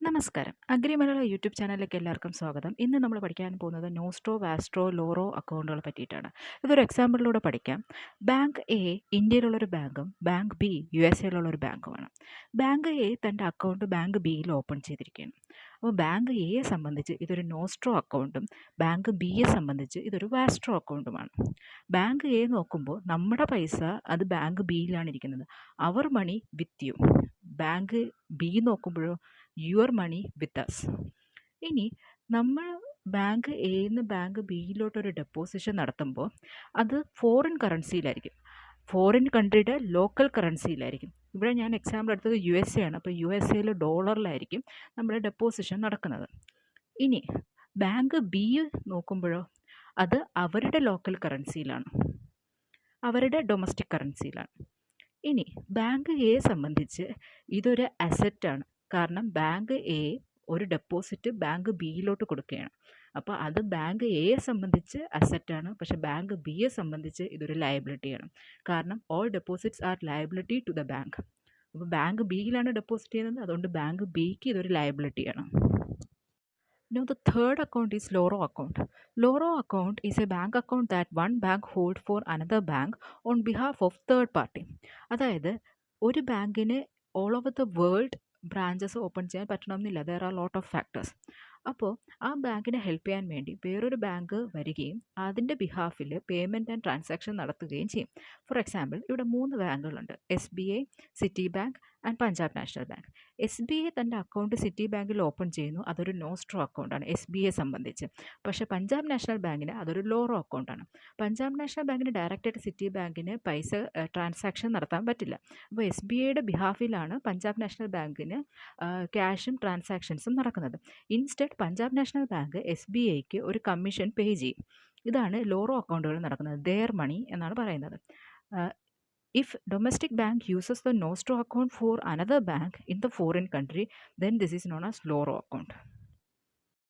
നമസ്കാരം. അഗ്രിമലയാളം യൂട്യൂബ് ചാനലിലേക്ക് എല്ലാവർക്കും സ്വാഗതം. ഇന്ന് നമ്മൾ പഠിക്കാൻ പോകുന്നത് നോസ്ട്രോ, വാസ്ട്രോ, ലോറോ അക്കൗണ്ടുകളെ പറ്റിയിട്ടാണ്. ഇതൊരു എക്സാമ്പിളിലൂടെ പഠിക്കാം. ബാങ്ക് എ ഇന്ത്യയിലുള്ളൊരു ബാങ്കും ബാങ്ക് ബി USA-യിലുള്ളൊരു ബാങ്കുമാണ്. ബാങ്ക് എ തൻ്റെ അക്കൗണ്ട് ബാങ്ക് ബിയിൽ ഓപ്പൺ ചെയ്തിരിക്കുകയാണ്. അപ്പോൾ ബാങ്ക് എയെ സംബന്ധിച്ച് ഇതൊരു നോസ്ട്രോ അക്കൗണ്ടും ബാങ്ക് ബിയെ സംബന്ധിച്ച് ഇതൊരു വാസ്ട്രോ അക്കൗണ്ടുമാണ്. ബാങ്ക് എ നോക്കുമ്പോൾ നമ്മുടെ പൈസ അത് ബാങ്ക് ബിയിലാണ് ഇരിക്കുന്നത്. Our money with you. Bank B നോക്കുമ്പോഴോ യുവർ മണി വിത്ത് അസ്. ഇനി നമ്മൾ ബാങ്ക് എന്ന് ബാങ്ക് ബിയിലോട്ടൊരു ഡെപ്പോസിഷൻ നടത്തുമ്പോൾ അത് ഫോറിൻ കറൻസിയിലായിരിക്കും. ഫോറിൻ കൺട്രിയുടെ ലോക്കൽ കറൻസിയിലായിരിക്കും. ഇവിടെ ഞാൻ എക്സാമ്പിൾ എടുത്തത് USA ആണ്. അപ്പോൾ USA-യിൽ ഡോളറിലായിരിക്കും നമ്മുടെ ഡെപ്പോസിഷൻ നടക്കുന്നത്. ഇനി ബാങ്ക് ബി നോക്കുമ്പോഴോ അത് അവരുടെ ലോക്കൽ കറൻസിയിലാണ്, അവരുടെ ഡൊമസ്റ്റിക് കറൻസിയിലാണ്. ഇനി ബാങ്ക് എയെ സംബന്ധിച്ച് ഇതൊരു അസറ്റാണ്. കാരണം ബാങ്ക് എ ഒരു ഡെപ്പോസിറ്റ് ബാങ്ക് ബിയിലോട്ട് കൊടുക്കുകയാണ്. അപ്പോൾ അത് ബാങ്ക് എയെ സംബന്ധിച്ച് അസറ്റാണ്. പക്ഷേ ബാങ്ക് ബിയെ സംബന്ധിച്ച് ഇതൊരു ലയബിലിറ്റിയാണ്. കാരണം all deposits are liability to the bank. അപ്പോൾ ബാങ്ക് ബിയിലാണ് ഡെപ്പോസിറ്റ് ചെയ്യുന്നത്, അതുകൊണ്ട് ബാങ്ക് ബിക്ക് ഇതൊരു ലയബിലിറ്റിയാണ്. Now the third account is Loro account. Loro account is a bank account that one bank holds for another bank on behalf of third party. അതായത് ഒരു ബാങ്കിന് all over the world branches open ചെയ്യാൻ പറ്റണമെന്നില്ല. There are lot of factors. അപ്പോൾ ആ ബാങ്കിനെ help ചെയ്യാൻ വേണ്ടി വേറൊരു ബാങ്ക് വരികയും അതിൻ്റെ ബിഹാഫിൽ പേയ്മെൻറ്റ് ആൻഡ് ട്രാൻസാക്ഷൻ നടത്തുകയും ചെയ്യും. ഫോർ എക്സാമ്പിൾ ഇവിടെ 3 ബാങ്കുകളുണ്ട്: SBI, city bank and Punjab national bank. SBI തൻ്റെ അക്കൗണ്ട് സിറ്റി ബാങ്കിൽ ഓപ്പൺ ചെയ്യുന്നു. അതൊരു നോസ്ട്രോ അക്കൗണ്ടാണ് SBIയെ സംബന്ധിച്ച്. പക്ഷേ പഞ്ചാബ് നാഷണൽ ബാങ്കിന് അതൊരു ലോറോ അക്കൗണ്ടാണ്. പഞ്ചാബ് നാഷണൽ ബാങ്കിന് ഡയറക്റ്റായിട്ട് സിറ്റി ബാങ്കിന് പൈസ ട്രാൻസാക്ഷൻ നടത്താൻ പറ്റില്ല. അപ്പോൾ SBIയുടെ ബിഹാഫിലാണ് പഞ്ചാബ് നാഷണൽ ബാങ്കിന് ക്യാഷും ട്രാൻസാക്ഷൻസും നടക്കുന്നത്. ഇൻസ്റ്റഡ് പഞ്ചാബ് നാഷണൽ ബാങ്ക് SBIക്ക് ഒരു കമ്മീഷൻ പേ ചെയ്യും. ഇതാണ് ലോറോ അക്കൗണ്ടുകൾ നടക്കുന്നത്. ദെയർ മണി എന്നാണ് പറയുന്നത്. If domestic bank uses the nostro account for another bank in the foreign country, then this is known as loro account.